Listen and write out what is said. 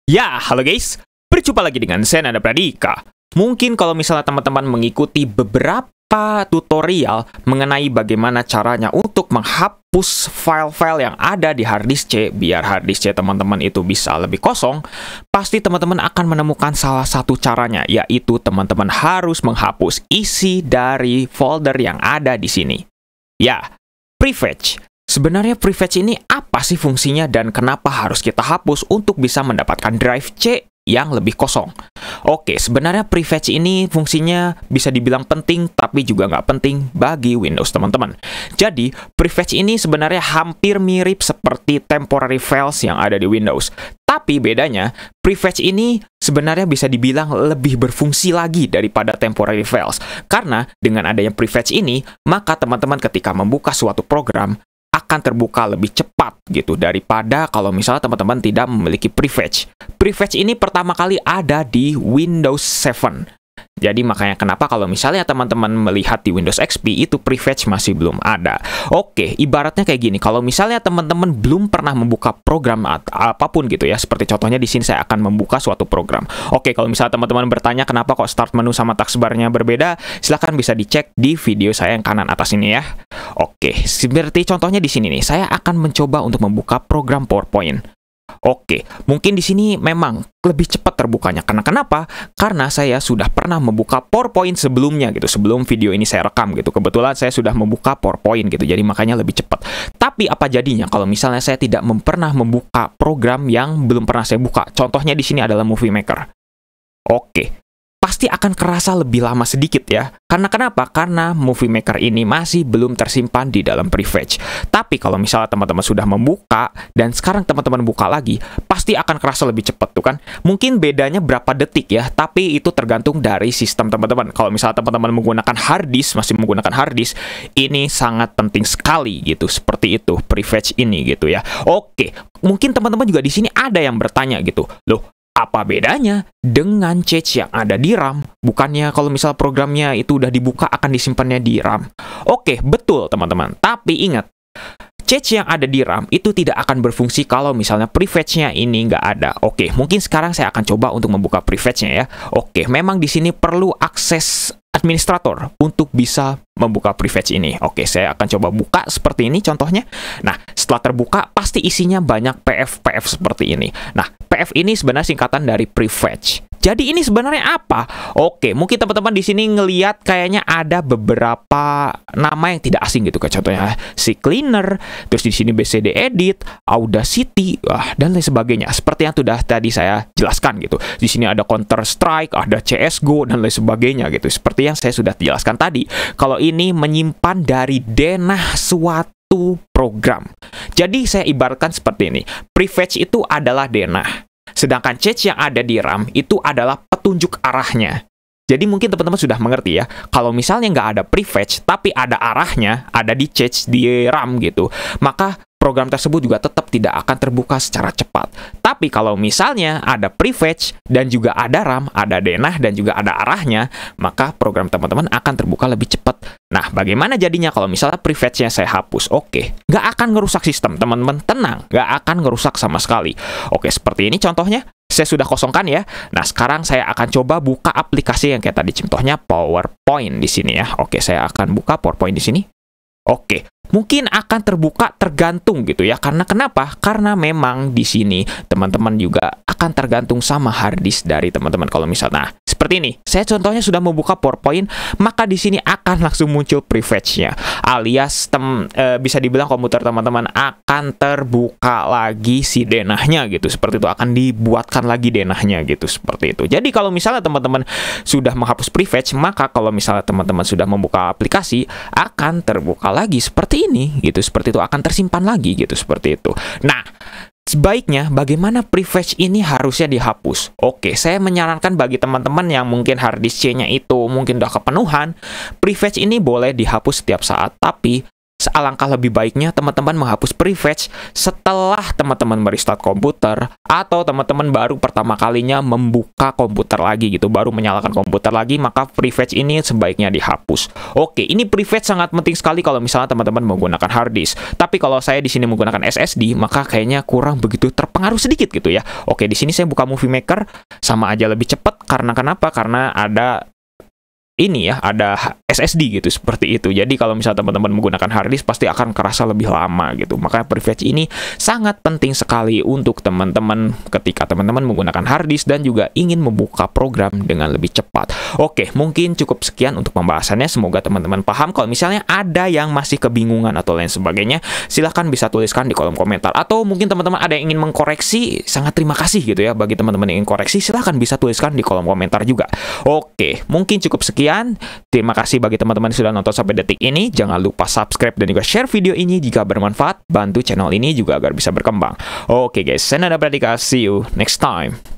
Ya, halo guys. Berjumpa lagi dengan saya Nanda Pradika. Mungkin kalau misalnya teman-teman mengikuti beberapa tutorial mengenai bagaimana caranya untuk menghapus file-file yang ada di harddisk C, biar harddisk C teman-teman itu bisa lebih kosong, pasti teman-teman akan menemukan salah satu caranya, yaitu teman-teman harus menghapus isi dari folder yang ada di sini. Ya, prefetch. Sebenarnya prefetch ini apa sih fungsinya dan kenapa harus kita hapus untuk bisa mendapatkan drive C yang lebih kosong? Oke, sebenarnya prefetch ini fungsinya bisa dibilang penting, tapi juga nggak penting bagi Windows teman-teman. Jadi, prefetch ini sebenarnya hampir mirip seperti temporary files yang ada di Windows. Tapi bedanya, prefetch ini sebenarnya bisa dibilang lebih berfungsi lagi daripada temporary files. Karena dengan adanya prefetch ini, maka teman-teman ketika membuka suatu program, akan terbuka lebih cepat gitu daripada kalau misalnya teman-teman tidak memiliki prefetch. Prefetch ini pertama kali ada di Windows 7. Jadi makanya kenapa kalau misalnya teman-teman melihat di Windows XP itu prefetch masih belum ada. Oke, ibaratnya kayak gini. Kalau misalnya teman-teman belum pernah membuka program apapun gitu ya, seperti contohnya di sini saya akan membuka suatu program. Oke, kalau misalnya teman-teman bertanya kenapa kok start menu sama taskbarnya berbeda, silahkan bisa dicek di video saya yang kanan atas ini ya. Oke, seperti contohnya di sini nih, saya akan mencoba untuk membuka program PowerPoint. Oke, mungkin di sini memang lebih cepat terbukanya. Karena kenapa? Karena saya sudah pernah membuka PowerPoint sebelumnya gitu. Sebelum video ini saya rekam gitu. Kebetulan saya sudah membuka PowerPoint gitu. Jadi makanya lebih cepat. Tapi apa jadinya kalau misalnya saya tidak pernah membuka program yang belum pernah saya buka? Contohnya di sini adalah Movie Maker. Oke. Pasti akan kerasa lebih lama sedikit ya. Karena kenapa? Karena Movie Maker ini masih belum tersimpan di dalam prefetch. Tapi kalau misalnya teman-teman sudah membuka dan sekarang teman-teman buka lagi, pasti akan kerasa lebih cepat tuh kan. Mungkin bedanya berapa detik ya, tapi itu tergantung dari sistem teman-teman. Kalau misalnya teman-teman menggunakan harddisk, masih menggunakan harddisk, ini sangat penting sekali gitu. Seperti itu prefetch ini gitu ya. Oke, mungkin teman-teman juga di sini ada yang bertanya gitu. Loh, apa bedanya dengan cache yang ada di RAM? Bukannya kalau misal programnya itu udah dibuka akan disimpannya di RAM? Oke, betul teman-teman. Tapi ingat, cache yang ada di RAM itu tidak akan berfungsi kalau misalnya prefetch-nya ini nggak ada. Oke, mungkin sekarang saya akan coba untuk membuka prefetch-nya ya. Oke, memang di sini perlu akses administrator untuk bisa membuka prefetch ini. Oke, saya akan coba buka seperti ini contohnya. Nah, setelah terbuka pasti isinya banyak PF seperti ini. Nah, PF ini sebenarnya singkatan dari prefetch. Jadi ini sebenarnya apa? Oke, mungkin teman-teman di sini ngelihat kayaknya ada beberapa nama yang tidak asing gitu, kayak contohnya CCleaner, terus di sini BCD Edit, Audacity, dan lain sebagainya. Seperti yang sudah tadi saya jelaskan gitu. Di sini ada Counter Strike, ada CS:GO dan lain sebagainya gitu. Seperti yang saya sudah jelaskan tadi. Kalau ini menyimpan dari denah suatu program. Jadi saya ibaratkan seperti ini. Prefetch itu adalah denah. Sedangkan cache yang ada di RAM itu adalah petunjuk arahnya. Jadi mungkin teman-teman sudah mengerti ya. Kalau misalnya nggak ada prefetch, tapi ada arahnya, ada di cache di RAM gitu, maka program tersebut juga tetap tidak akan terbuka secara cepat. Tapi kalau misalnya ada prefetch dan juga ada RAM, ada denah dan juga ada arahnya, maka program teman-teman akan terbuka lebih cepat. Nah, bagaimana jadinya kalau misalnya prefetch-nya saya hapus? Oke, nggak akan ngerusak sistem, teman-teman. Tenang, nggak akan ngerusak sama sekali. Oke, seperti ini contohnya. Saya sudah kosongkan ya. Nah, sekarang saya akan coba buka aplikasi yang kayak tadi. Contohnya PowerPoint di sini ya. Oke, saya akan buka PowerPoint di sini. Oke, mungkin akan terbuka tergantung gitu ya. Karena kenapa? Karena memang di sini teman-teman juga akan tergantung sama harddisk dari teman-teman. Kalau misalnya, nah, seperti ini. Saya contohnya sudah membuka PowerPoint, maka di sini akan langsung muncul prefetch-nya. Alias bisa dibilang komputer teman-teman akan terbuka lagi si denahnya gitu. Seperti itu, akan dibuatkan lagi denahnya gitu. Seperti itu. Jadi kalau misalnya teman-teman sudah menghapus prefetch, maka kalau misalnya teman-teman sudah membuka aplikasi, akan terbuka lagi seperti ini gitu. Seperti itu, akan tersimpan lagi gitu. Seperti itu. Nah, sebaiknya bagaimana prefetch ini harusnya dihapus? Oke, saya menyarankan bagi teman-teman yang mungkin harddisk C-nya itu mungkin udah kepenuhan, prefetch ini boleh dihapus setiap saat, tapi alangkah lebih baiknya teman-teman menghapus prefetch setelah teman-teman merestart komputer atau teman-teman baru pertama kalinya membuka komputer lagi gitu, baru menyalakan komputer lagi, maka prefetch ini sebaiknya dihapus. Oke, ini prefetch sangat penting sekali kalau misalnya teman-teman menggunakan hard disk. Tapi kalau saya di sini menggunakan SSD, maka kayaknya kurang begitu terpengaruh sedikit gitu ya. Oke, di sini saya buka Movie Maker, sama aja lebih cepat. Karena kenapa? Karena ada ini ya, ada SSD gitu, seperti itu. Jadi kalau misalnya teman-teman menggunakan hard disk pasti akan kerasa lebih lama gitu. Makanya prefetch ini sangat penting sekali untuk teman-teman ketika teman-teman menggunakan hard disk dan juga ingin membuka program dengan lebih cepat. Oke, mungkin cukup sekian untuk pembahasannya. Semoga teman-teman paham. Kalau misalnya ada yang masih kebingungan atau lain sebagainya, silahkan bisa tuliskan di kolom komentar. Atau mungkin teman-teman ada yang ingin mengkoreksi, sangat terima kasih gitu ya. Bagi teman-teman yang ingin koreksi, silahkan bisa tuliskan di kolom komentar juga. Oke, mungkin cukup sekian. Terima kasih bagi teman-teman yang sudah nonton sampai detik ini. Jangan lupa subscribe dan juga share video ini jika bermanfaat. Bantu channel ini juga agar bisa berkembang. Oke guys, saya Nanda Pradika. See you next time.